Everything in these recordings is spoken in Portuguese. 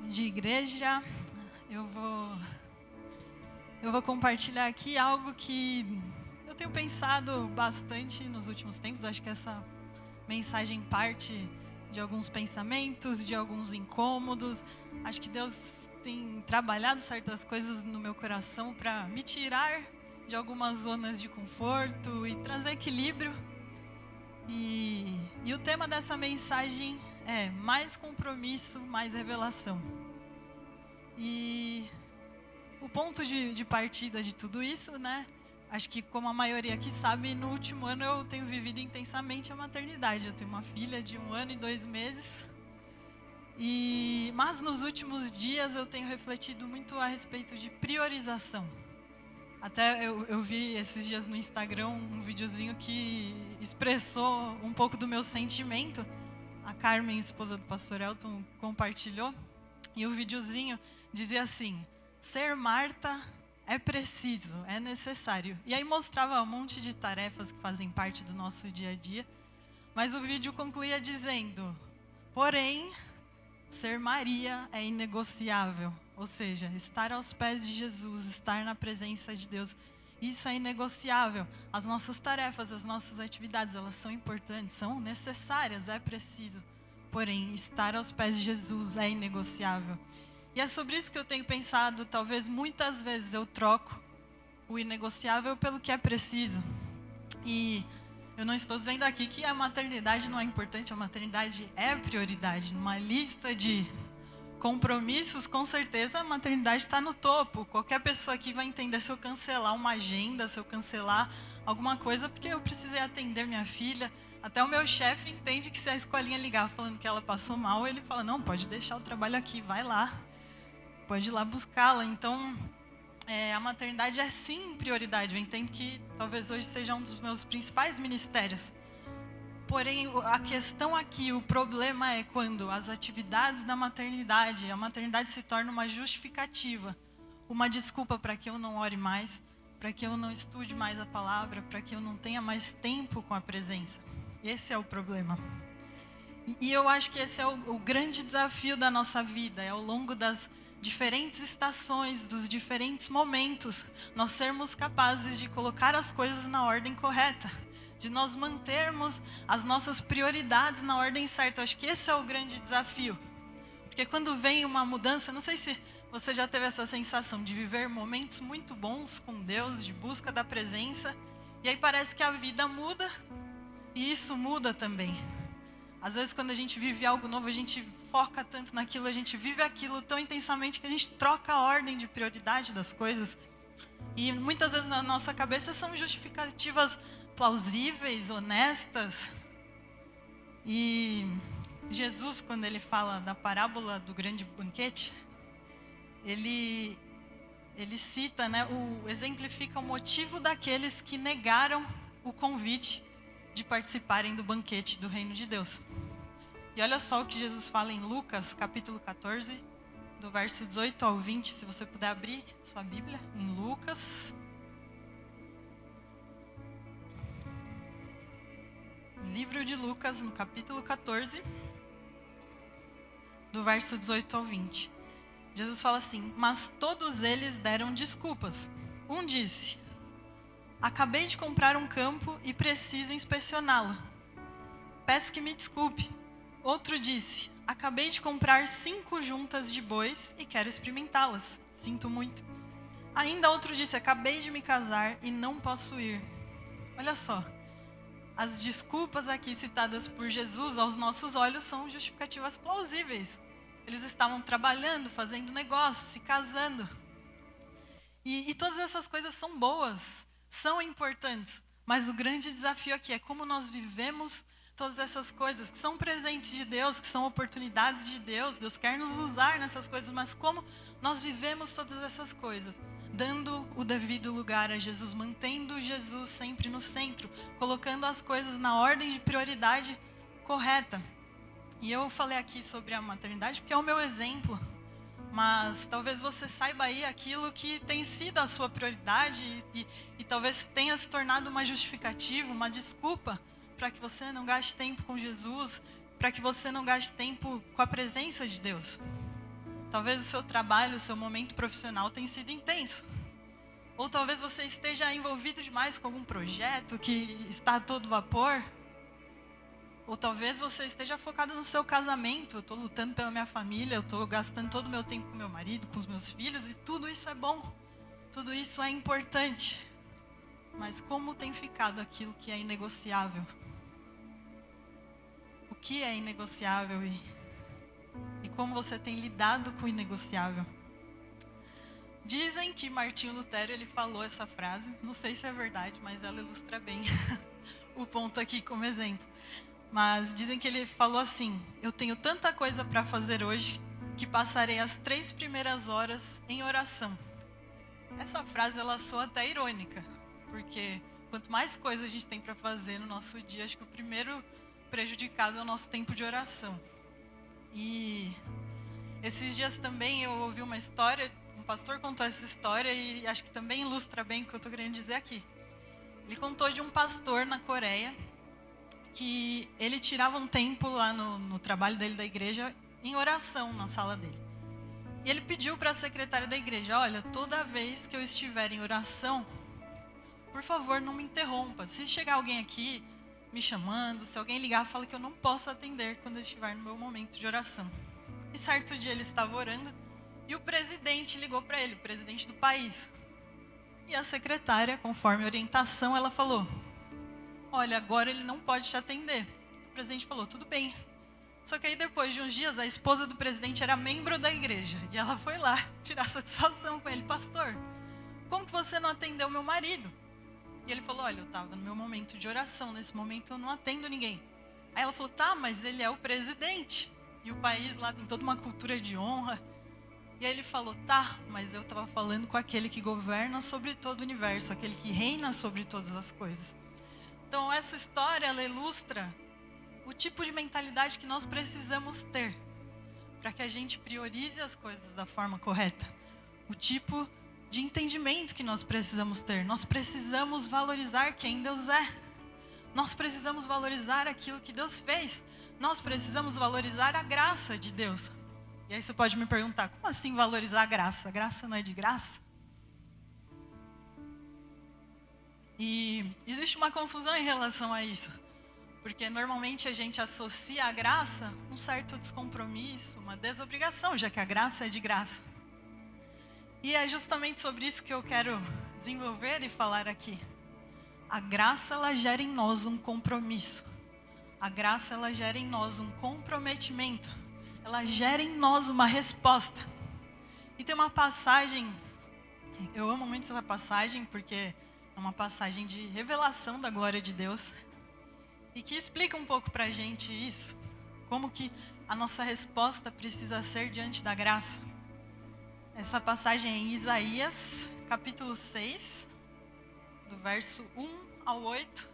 de igreja, eu vou compartilhar aqui algo que eu tenho pensado bastante nos últimos tempos. Acho que essa mensagem parte de alguns pensamentos, de alguns incômodos. Acho que Deus tem trabalhado certas coisas no meu coração para me tirar de algumas zonas de conforto e trazer equilíbrio. E o tema dessa mensagem é mais compromisso, mais revelação. E o ponto de partida de tudo isso, né? Acho que, como a maioria aqui sabe, no último ano eu tenho vivido intensamente a maternidade. Eu tenho uma filha de 1 ano e 2 meses. Mas nos últimos dias eu tenho refletido muito a respeito de priorização. Até eu vi esses dias no Instagram um videozinho que expressou um pouco do meu sentimento. A Carmen, esposa do pastor Elton, compartilhou. E o videozinho dizia assim: ser Marta é preciso, é necessário. E aí mostrava um monte de tarefas que fazem parte do nosso dia a dia. Mas o vídeo concluía dizendo: porém, ser Maria é inegociável. Ou seja, estar aos pés de Jesus, estar na presença de Deus, isso é inegociável. As nossas tarefas, as nossas atividades, elas são importantes, são necessárias, é preciso. Porém, estar aos pés de Jesus é inegociável. E é sobre isso que eu tenho pensado. Talvez muitas vezes eu troco o inegociável pelo que é preciso. E eu não estou dizendo aqui que a maternidade não é importante, a maternidade é prioridade. Numa lista de compromissos, com certeza a maternidade está no topo. Qualquer pessoa aqui vai entender se eu cancelar uma agenda, se eu cancelar alguma coisa, porque eu precisei atender minha filha. Até o meu chefe entende que se a escolinha ligar falando que ela passou mal, ele fala: não, pode deixar o trabalho aqui, vai lá, pode ir lá buscá-la. Então, a maternidade é sim prioridade. Eu entendo que talvez hoje seja um dos meus principais ministérios. Porém, a questão aqui, o problema é quando as atividades da maternidade, a maternidade se torna uma justificativa, uma desculpa para que eu não ore mais, para que eu não estude mais a palavra, para que eu não tenha mais tempo com a presença. Esse é o problema. E eu acho que esse é o grande desafio da nossa vida, é ao longo das diferentes estações, dos diferentes momentos, nós sermos capazes de colocar as coisas na ordem correta, de nós mantermos as nossas prioridades na ordem certa. Eu acho que esse é o grande desafio. Porque quando vem uma mudança, não sei se você já teve essa sensação de viver momentos muito bons com Deus, de busca da presença, e aí parece que a vida muda, e isso muda também. Às vezes, quando a gente vive algo novo, a gente foca tanto naquilo, a gente vive aquilo tão intensamente que a gente troca a ordem de prioridade das coisas. E muitas vezes na nossa cabeça são justificativas plausíveis, honestas. E Jesus, quando ele fala da parábola do grande banquete, ele cita, né, exemplifica o motivo daqueles que negaram o convite de participarem do banquete do reino de Deus. E olha só o que Jesus fala em Lucas, capítulo 14, do verso 18 ao 20, se você puder abrir sua Bíblia, em Lucas. Livro de Lucas, no capítulo 14, do verso 18 ao 20. Jesus fala assim: mas todos eles deram desculpas. Um disse: acabei de comprar um campo e preciso inspecioná-lo. Peço que me desculpe. Outro disse: acabei de comprar 5 juntas de bois e quero experimentá-las. Sinto muito. Ainda outro disse: acabei de me casar e não posso ir. Olha só. As desculpas aqui citadas por Jesus aos nossos olhos são justificativas plausíveis. Eles estavam trabalhando, fazendo negócio, se casando. E todas essas coisas são boas, são importantes. Mas o grande desafio aqui é como nós vivemos todas essas coisas que são presentes de Deus, que são oportunidades de Deus. Deus quer nos usar nessas coisas, mas como nós vivemos todas essas coisas? Dando o devido lugar a Jesus, mantendo Jesus sempre no centro, colocando as coisas na ordem de prioridade correta. E eu falei aqui sobre a maternidade porque é o meu exemplo, mas talvez você saiba aí aquilo que tem sido a sua prioridade e talvez tenha se tornado uma justificativa, uma desculpa para que você não gaste tempo com Jesus, para que você não gaste tempo com a presença de Deus. Talvez o seu trabalho, o seu momento profissional tenha sido intenso. Ou talvez você esteja envolvido demais com algum projeto que está a todo vapor. Ou talvez você esteja focado no seu casamento. Eu estou lutando pela minha família, eu estou gastando todo o meu tempo com meu marido, com os meus filhos, e tudo isso é bom. Tudo isso é importante. Mas como tem ficado aquilo que é inegociável? O que é inegociável e como você tem lidado com o inegociável? Dizem que Martinho Lutero ele falou essa frase, não sei se é verdade, mas ela ilustra bem o ponto aqui como exemplo. Mas dizem que ele falou assim: eu tenho tanta coisa para fazer hoje que passarei as 3 primeiras horas em oração. Essa frase ela soa até irônica, porque quanto mais coisa a gente tem para fazer no nosso dia, acho que o primeiro prejudicado é o nosso tempo de oração. E esses dias também eu ouvi uma história, um pastor contou essa história e acho que também ilustra bem o que eu estou querendo dizer aqui. Ele contou de um pastor na Coreia que ele tirava um tempo lá no trabalho dele da igreja em oração na sala dele. E ele pediu para a secretária da igreja: olha, toda vez que eu estiver em oração, por favor, não me interrompa. Se chegar alguém aqui me chamando, se alguém ligar, fala que eu não posso atender quando eu estiver no meu momento de oração. E certo dia ele estava orando e o presidente ligou para ele, o presidente do país. E a secretária, conforme a orientação, ela falou: olha, agora ele não pode te atender. O presidente falou: tudo bem. Só que aí depois de uns dias, a esposa do presidente era membro da igreja. E ela foi lá tirar satisfação com ele: pastor, como que você não atendeu meu marido? E ele falou: olha, eu estava no meu momento de oração, nesse momento eu não atendo ninguém. Aí ela falou: tá, mas ele é o presidente. E o país lá tem toda uma cultura de honra. E aí ele falou: tá, mas eu estava falando com aquele que governa sobre todo o universo, aquele que reina sobre todas as coisas. Então essa história, ela ilustra o tipo de mentalidade que nós precisamos ter para que a gente priorize as coisas da forma correta. O tipo de entendimento que nós precisamos ter. Nós precisamos valorizar quem Deus é. Nós precisamos valorizar aquilo que Deus fez. Nós precisamos valorizar a graça de Deus. E aí você pode me perguntar: como assim valorizar a graça? A graça não é de graça? E existe uma confusão em relação a isso, porque normalmente a gente associa a graça a um certo descompromisso, uma desobrigação, já que a graça é de graça. E é justamente sobre isso que eu quero desenvolver e falar aqui. A graça, ela gera em nós um compromisso. A graça, ela gera em nós um comprometimento. Ela gera em nós uma resposta. E tem uma passagem, eu amo muito essa passagem, porque é uma passagem de revelação da glória de Deus, e que explica um pouco pra gente isso, como que a nossa resposta precisa ser diante da graça. Essa passagem é em Isaías, capítulo 6, do verso 1 ao 8.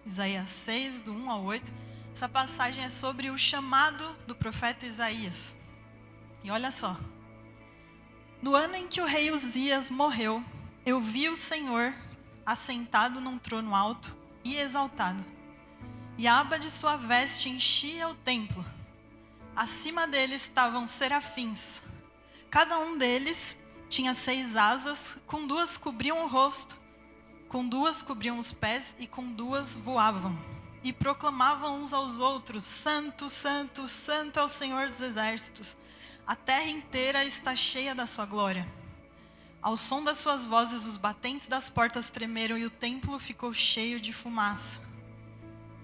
Isaías 6, do 1 ao 8. Essa passagem é sobre o chamado do profeta Isaías. E olha só: no ano em que o rei Uzias morreu, eu vi o Senhor assentado num trono alto e exaltado, e a aba de sua veste enchia o templo. Acima dele estavam serafins. Cada um deles tinha 6 asas, com 2 cobriam o rosto, com 2 cobriam os pés e com 2 voavam. E proclamavam uns aos outros: Santo, Santo, Santo é o Senhor dos exércitos. A terra inteira está cheia da sua glória. Ao som das suas vozes, os batentes das portas tremeram e o templo ficou cheio de fumaça.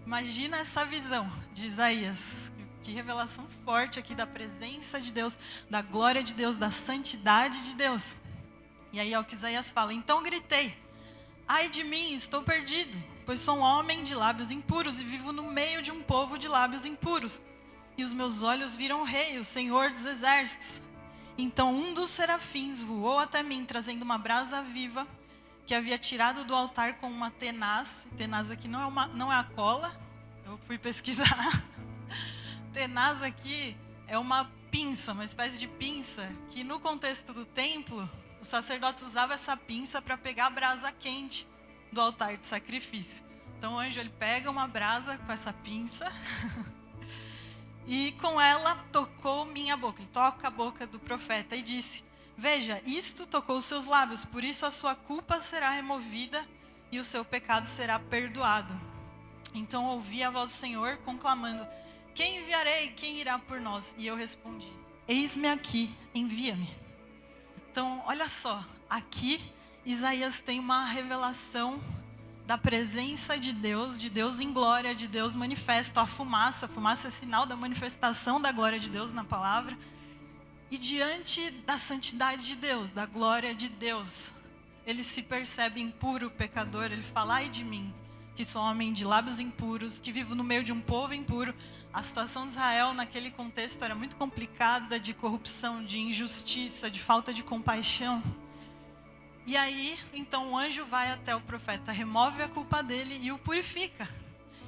Imagina essa visão de Isaías. Que revelação forte aqui da presença de Deus, da glória de Deus, da santidade de Deus. E aí é o que Isaías fala: então gritei: ai de mim, estou perdido, pois sou um homem de lábios impuros e vivo no meio de um povo de lábios impuros. E os meus olhos viram o Rei, o Senhor dos exércitos. Então um dos serafins voou até mim, trazendo uma brasa viva, que havia tirado do altar com uma tenaz. Tenaz aqui não é a cola, eu fui pesquisar. Tenaz aqui é uma pinça, uma espécie de pinça, que no contexto do templo, os sacerdotes usavam essa pinça para pegar a brasa quente do altar de sacrifício. Então o anjo ele pega uma brasa com essa pinça e com ela tocou tocou minha boca. Ele toca a boca do profeta e disse: veja, isto tocou os seus lábios, por isso a sua culpa será removida e o seu pecado será perdoado. Então ouvi a voz do Senhor conclamando: quem enviarei? Quem irá por nós? E eu respondi: eis-me aqui, envia-me. Então, olha só, aqui Isaías tem uma revelação da presença de Deus em glória, de Deus manifesto. A fumaça é sinal da manifestação da glória de Deus na palavra. E diante da santidade de Deus, da glória de Deus, ele se percebe impuro, pecador. Ele fala: ai de mim, que sou homem de lábios impuros, que vivo no meio de um povo impuro. A situação de Israel naquele contexto era muito complicada, de corrupção, de injustiça, de falta de compaixão. E aí, então o anjo vai até o profeta, remove a culpa dele e o purifica.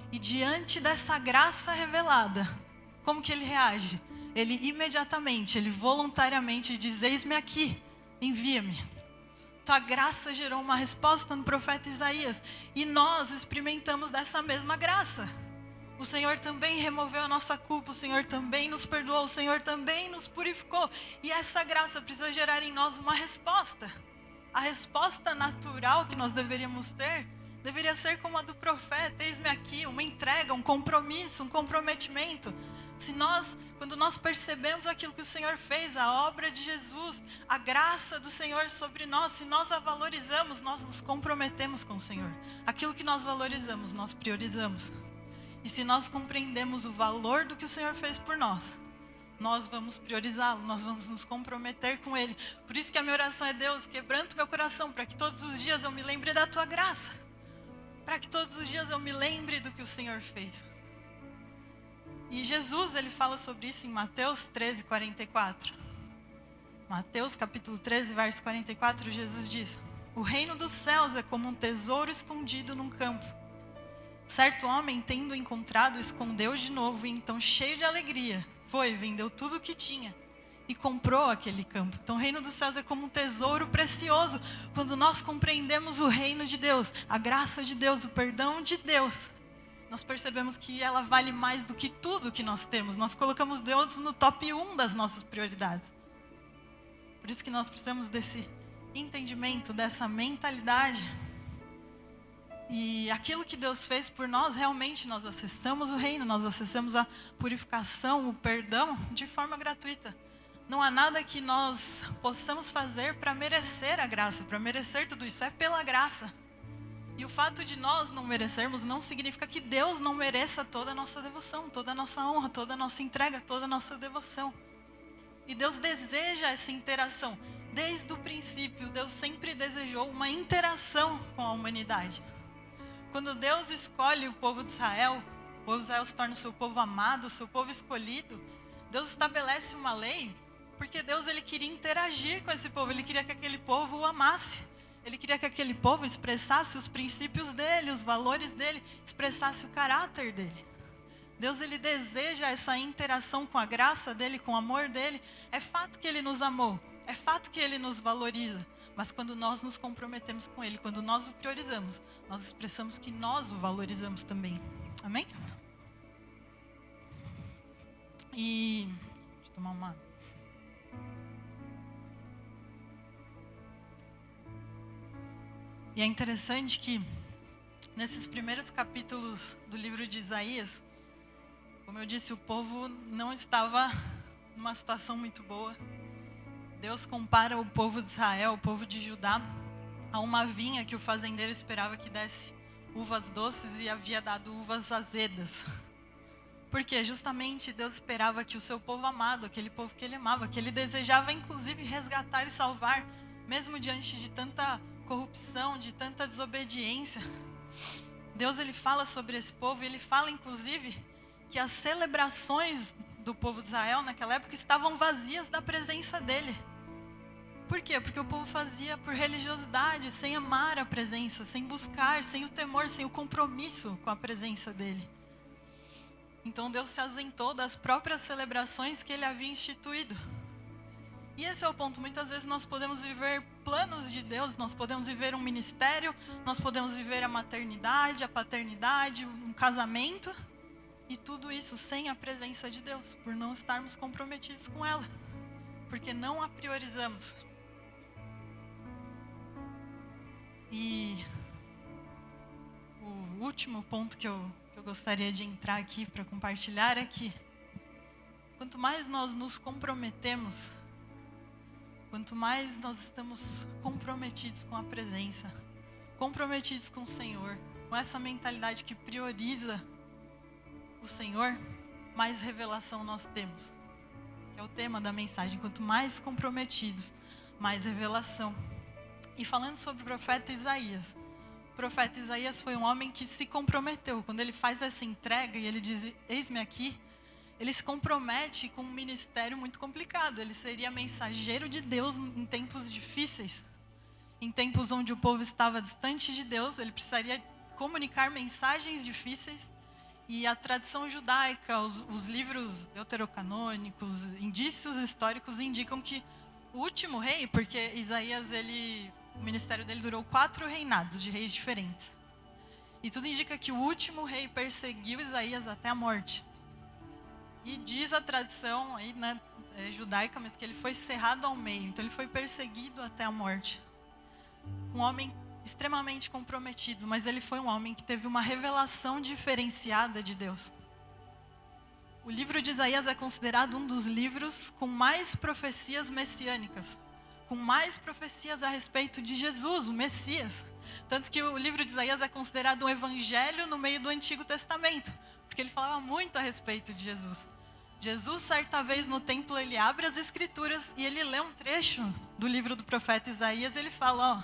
E diante dessa graça revelada, como que ele reage? Ele imediatamente, ele voluntariamente diz: eis-me aqui, envia-me. Então a graça gerou uma resposta no profeta Isaías. E nós experimentamos dessa mesma graça. O Senhor também removeu a nossa culpa, o Senhor também nos perdoou, o Senhor também nos purificou. E essa graça precisa gerar em nós uma resposta. A resposta natural que nós deveríamos ter, deveria ser como a do profeta: eis-me aqui, uma entrega, um compromisso, um comprometimento. Quando nós percebemos aquilo que o Senhor fez, a obra de Jesus, a graça do Senhor sobre nós, se nós a valorizamos, nós nos comprometemos com o Senhor. Aquilo que nós valorizamos, nós priorizamos. E se nós compreendemos o valor do que o Senhor fez por nós, nós vamos priorizá-lo, nós vamos nos comprometer com Ele. Por isso que a minha oração é: Deus, quebranta o meu coração, para que todos os dias eu me lembre da Tua graça. Para que todos os dias eu me lembre do que o Senhor fez. E Jesus, ele fala sobre isso em Mateus 13, 44. Mateus capítulo 13, verso 44, Jesus diz: o reino dos céus é como um tesouro escondido num campo. Certo homem, tendo encontrado, escondeu de novo, e então, cheio de alegria, foi, vendeu tudo o que tinha e comprou aquele campo. Então o reino dos céus é como um tesouro precioso. Quando nós compreendemos o reino de Deus, a graça de Deus, o perdão de Deus, nós percebemos que ela vale mais do que tudo que nós temos. Nós colocamos Deus no top 1 das nossas prioridades. Por isso que nós precisamos desse entendimento, dessa mentalidade. E aquilo que Deus fez por nós, realmente nós acessamos o reino, nós acessamos a purificação, o perdão de forma gratuita. Não há nada que nós possamos fazer para merecer a graça, para merecer tudo isso. É pela graça. E o fato de nós não merecermos não significa que Deus não mereça toda a nossa devoção, toda a nossa honra, toda a nossa entrega, toda a nossa devoção. E Deus deseja essa interação. Desde o princípio, Deus sempre desejou uma interação com a humanidade. Quando Deus escolhe o povo de Israel, o povo de Israel se torna o seu povo amado, o seu povo escolhido. Deus estabelece uma lei, porque Deus, ele queria interagir com esse povo, ele queria que aquele povo o amasse. Ele queria que aquele povo expressasse os princípios dele, os valores dele, expressasse o caráter dele. Deus, ele deseja essa interação com a graça dele, com o amor dele. É fato que ele nos amou, é fato que ele nos valoriza. Mas quando nós nos comprometemos com Ele, quando nós o priorizamos, nós expressamos que nós o valorizamos também. Amém? E... deixa eu tomar uma... E é interessante que, nesses primeiros capítulos do livro de Isaías, como eu disse, o povo não estava numa situação muito boa. Deus compara o povo de Israel, o povo de Judá, a uma vinha que o fazendeiro esperava que desse uvas doces e havia dado uvas azedas. Porque justamente Deus esperava que o seu povo amado, aquele povo que ele amava, que ele desejava inclusive resgatar e salvar, mesmo diante de tanta corrupção, de tanta desobediência. Deus, ele fala sobre esse povo, e ele fala inclusive que as celebrações do povo de Israel naquela época estavam vazias da presença dele. Por quê? Porque o povo fazia por religiosidade, sem amar a presença, sem buscar, sem o temor, sem o compromisso com a presença dele. Então Deus se ausentou das próprias celebrações que ele havia instituído. E esse é o ponto. Muitas vezes nós podemos viver planos de Deus, nós podemos viver um ministério, nós podemos viver a maternidade, a paternidade, um casamento. E tudo isso sem a presença de Deus, por não estarmos comprometidos com ela, porque não a priorizamos. E o último ponto que eu gostaria de entrar aqui para compartilhar é que quanto mais nós nos comprometemos, quanto mais nós estamos comprometidos com a presença, comprometidos com o Senhor, com essa mentalidade que prioriza o Senhor, mais revelação nós temos. Que é o tema da mensagem. Quanto mais comprometidos, mais revelação. E falando sobre o profeta Isaías. O profeta Isaías foi um homem que se comprometeu. Quando ele faz essa entrega e ele diz, eis-me aqui, ele se compromete com um ministério muito complicado. Ele seria mensageiro de Deus em tempos difíceis. Em tempos onde o povo estava distante de Deus, ele precisaria comunicar mensagens difíceis. E a tradição judaica, os livros deuterocanônicos, indícios históricos indicam que o último rei, porque Isaías, o ministério dele durou 4 reinados de reis diferentes. E tudo indica que o último rei perseguiu Isaías até a morte. E diz a tradição aí, né, judaica, mas que ele foi cerrado ao meio. Então ele foi perseguido até a morte. Um homem extremamente comprometido, mas ele foi um homem que teve uma revelação diferenciada de Deus. O livro de Isaías é considerado um dos livros com mais profecias messiânicas, com mais profecias a respeito de Jesus, o Messias. Tanto que o livro de Isaías é considerado um evangelho no meio do Antigo Testamento, porque ele falava muito a respeito de Jesus. Jesus, certa vez no templo, ele abre as escrituras e ele lê um trecho do livro do profeta Isaías e ele fala,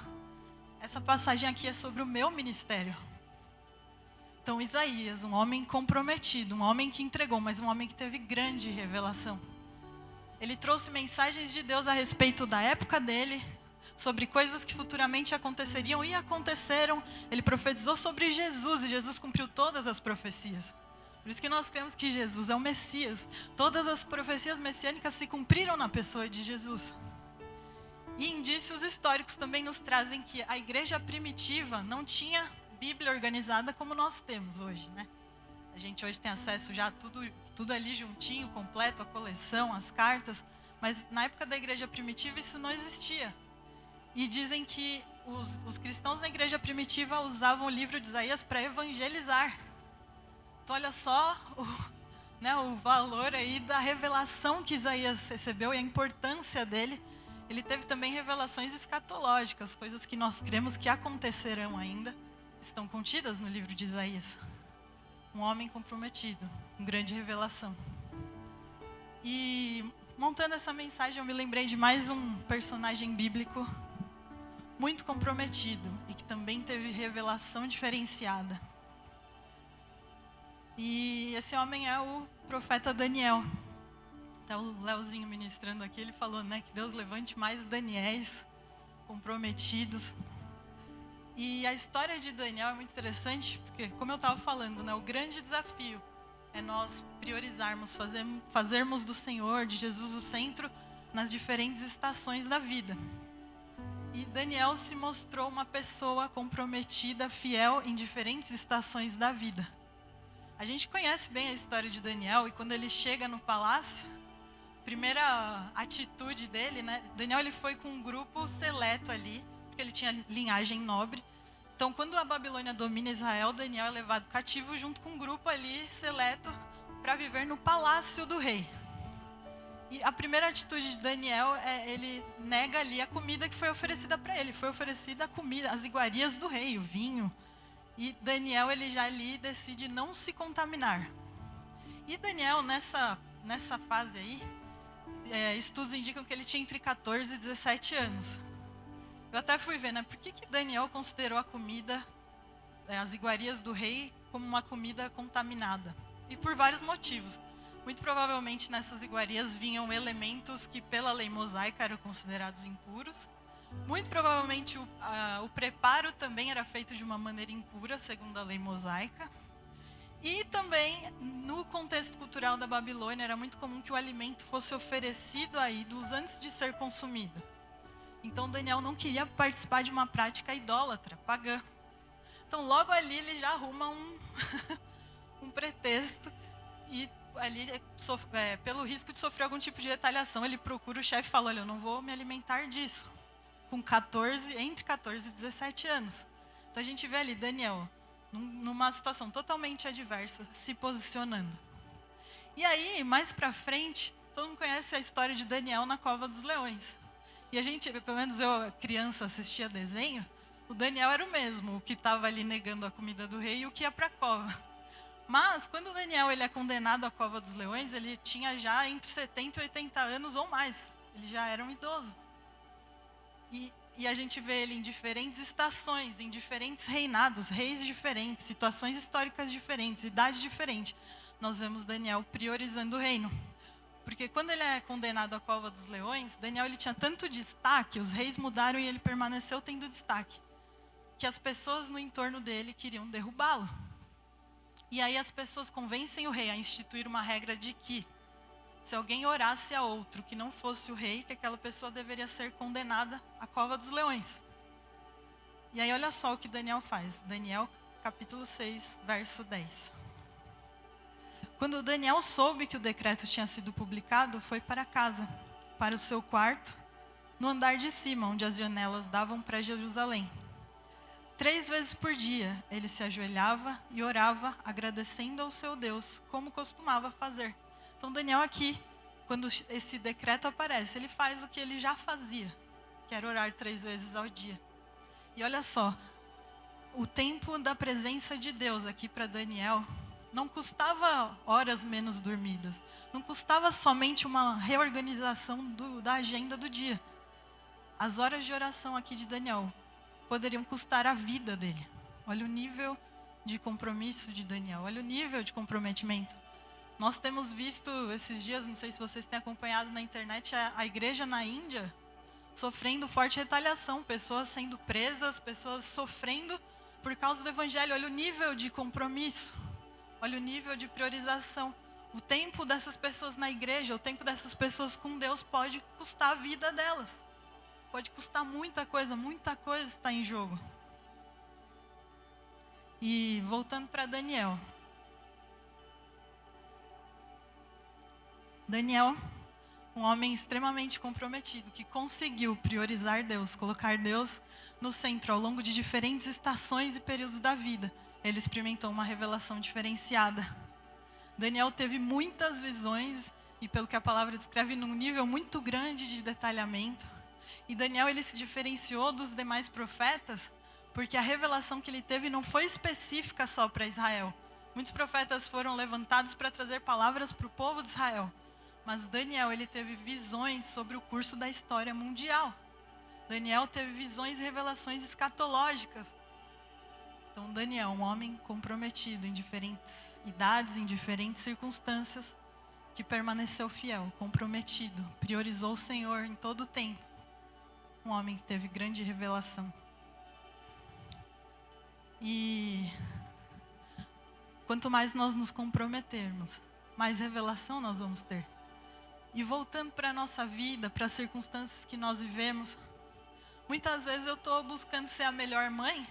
essa passagem aqui é sobre o meu ministério. Então Isaías, um homem comprometido, um homem que entregou, mas um homem que teve grande revelação. Ele trouxe mensagens de Deus a respeito da época dele, sobre coisas que futuramente aconteceriam e aconteceram. Ele profetizou sobre Jesus e Jesus cumpriu todas as profecias. Por isso que nós cremos que Jesus é o Messias. Todas as profecias messiânicas se cumpriram na pessoa de Jesus. E indícios históricos também nos trazem que a igreja primitiva não tinha Bíblia organizada como nós temos hoje, né? A gente hoje tem acesso já a tudo ali juntinho, completo, a coleção, as cartas. Mas na época da igreja primitiva isso não existia. E dizem que os cristãos na igreja primitiva usavam o livro de Isaías para evangelizar. Então olha só o valor aí da revelação que Isaías recebeu e a importância dele. Ele teve também revelações escatológicas, coisas que nós cremos que acontecerão ainda, estão contidas no livro de Isaías. Um homem comprometido, com grande revelação. E montando essa mensagem, eu me lembrei de mais um personagem bíblico muito comprometido e que também teve revelação diferenciada. E esse homem é o profeta Daniel. Até o Leozinho ministrando aqui, ele falou, né, que Deus levante mais Daniéis comprometidos. E a história de Daniel é muito interessante, porque, como eu estava falando, né, o grande desafio é nós priorizarmos, fazermos do Senhor, de Jesus, o centro nas diferentes estações da vida. E Daniel se mostrou uma pessoa comprometida, fiel em diferentes estações da vida. A gente conhece bem a história de Daniel, e quando ele chega no palácio, primeira atitude dele, né? Daniel ele foi com um grupo seleto ali, porque ele tinha linhagem nobre. Então, quando a Babilônia domina Israel, Daniel é levado cativo junto com um grupo ali seleto para viver no palácio do rei. E a primeira atitude de Daniel é ele nega ali a comida que foi oferecida para ele. Foi oferecida a comida, as iguarias do rei, o vinho. E Daniel ele já ali decide não se contaminar. E Daniel nessa fase aí, estudos indicam que ele tinha entre 14 e 17 anos. Eu até fui ver, né? Por que Daniel considerou a comida, as iguarias do rei, como uma comida contaminada? E por vários motivos. Muito provavelmente nessas iguarias vinham elementos que pela lei mosaica eram considerados impuros. Muito provavelmente o preparo também era feito de uma maneira impura, segundo a lei mosaica. E também, no contexto cultural da Babilônia, era muito comum que o alimento fosse oferecido a ídolos antes de ser consumido. Então, Daniel não queria participar de uma prática idólatra, pagã. Então, logo ali, ele já arruma um pretexto e ali, pelo risco de sofrer algum tipo de retaliação, ele procura o chefe e fala: olha, eu não vou me alimentar disso. Com entre 14 e 17 anos. Então a gente vê ali Daniel, numa situação totalmente adversa, se posicionando. E aí, mais pra frente, todo mundo conhece a história de Daniel na cova dos leões. E a gente, pelo menos eu, criança, assistia desenho, o Daniel era o mesmo, o que estava ali negando a comida do rei e o que ia para a cova. Mas, quando o Daniel ele é condenado à cova dos leões, ele tinha já entre 70 e 80 anos ou mais. Ele já era um idoso. E a gente vê ele em diferentes estações, em diferentes reinados, reis diferentes, situações históricas diferentes, idades diferentes. Nós vemos Daniel priorizando o reino. Porque quando ele é condenado à cova dos leões, Daniel ele tinha tanto destaque, os reis mudaram e ele permaneceu tendo destaque, que as pessoas no entorno dele queriam derrubá-lo. E aí as pessoas convencem o rei a instituir uma regra de que, se alguém orasse a outro que não fosse o rei, que aquela pessoa deveria ser condenada à cova dos leões. E aí olha só o que Daniel faz. Daniel capítulo 6, verso 10. Quando Daniel soube que o decreto tinha sido publicado, foi para casa, para o seu quarto, no andar de cima, onde as janelas davam para Jerusalém. 3 vezes por dia, ele se ajoelhava e orava, agradecendo ao seu Deus, como costumava fazer. Então, Daniel aqui, quando esse decreto aparece, ele faz o que ele já fazia, que era orar 3 vezes ao dia. E olha só, o tempo da presença de Deus aqui para Daniel não custava horas menos dormidas, não custava somente uma reorganização da agenda do dia. As horas de oração aqui de Daniel poderiam custar a vida dele. Olha o nível de compromisso de Daniel, olha o nível de comprometimento. Nós temos visto esses dias, não sei se vocês têm acompanhado na internet, a igreja na Índia sofrendo forte retaliação, pessoas sendo presas, pessoas sofrendo por causa do evangelho. Olha o nível de compromisso, olha o nível de priorização. O tempo dessas pessoas na igreja, o tempo dessas pessoas com Deus pode custar a vida delas. Pode custar muita coisa está em jogo. E voltando para Daniel. Daniel, um homem extremamente comprometido, que conseguiu priorizar Deus, colocar Deus no centro ao longo de diferentes estações e períodos da vida. Ele experimentou uma revelação diferenciada. Daniel teve muitas visões, e pelo que a palavra descreve, num nível muito grande de detalhamento. E Daniel ele se diferenciou dos demais profetas, porque a revelação que ele teve não foi específica só para Israel. Muitos profetas foram levantados para trazer palavras para o povo de Israel. Mas Daniel ele teve visões sobre o curso da história mundial. Daniel teve visões e revelações escatológicas. Então Daniel, um homem comprometido em diferentes idades, em diferentes circunstâncias, que permaneceu fiel, comprometido, priorizou o Senhor em todo o tempo. Um homem que teve grande revelação. E quanto mais nós nos comprometermos, mais revelação nós vamos ter. E voltando para a nossa vida, para as circunstâncias que nós vivemos, muitas vezes eu estou buscando ser a melhor mãe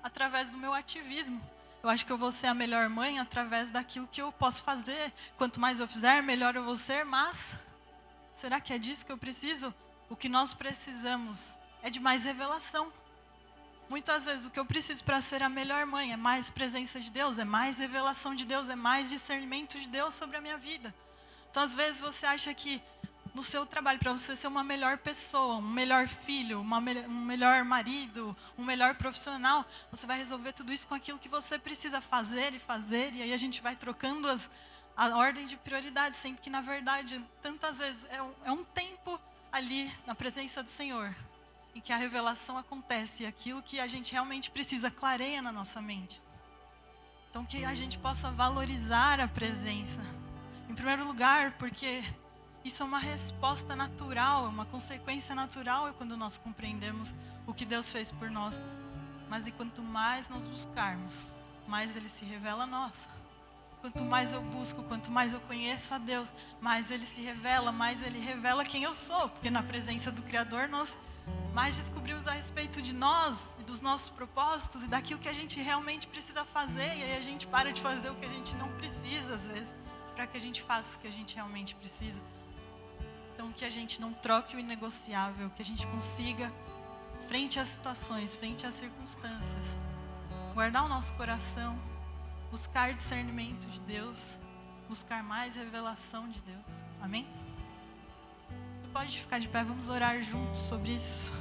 através do meu ativismo. Eu acho que eu vou ser a melhor mãe através daquilo que eu posso fazer. Quanto mais eu fizer, melhor eu vou ser, mas será que é disso que eu preciso? O que nós precisamos é de mais revelação. Muitas vezes o que eu preciso para ser a melhor mãe é mais presença de Deus, é mais revelação de Deus, é mais discernimento de Deus sobre a minha vida. Então, às vezes, você acha que no seu trabalho, para você ser uma melhor pessoa, um melhor filho, um melhor marido, um melhor profissional, você vai resolver tudo isso com aquilo que você precisa fazer, e aí a gente vai trocando a ordem de prioridades, sendo que, na verdade, tantas vezes é um tempo ali na presença do Senhor, em que a revelação acontece, e aquilo que a gente realmente precisa clareia na nossa mente. Então, que a gente possa valorizar a presença. Em primeiro lugar, porque isso é uma resposta natural, é uma consequência natural quando nós compreendemos o que Deus fez por nós. Mas e quanto mais nós buscarmos, mais Ele se revela a nós. Quanto mais eu busco, quanto mais eu conheço a Deus, mais Ele se revela, mais Ele revela quem eu sou. Porque na presença do Criador nós mais descobrimos a respeito de nós e dos nossos propósitos e daquilo que a gente realmente precisa fazer. E aí a gente para de fazer o que a gente não precisa às vezes. para que a gente faça o que a gente realmente precisa. Então, que a gente não troque o inegociável, que a gente consiga, frente às situações, frente às circunstâncias, guardar o nosso coração, buscar discernimento de Deus, buscar mais revelação de Deus. Amém? Você pode ficar de pé, vamos orar juntos sobre isso.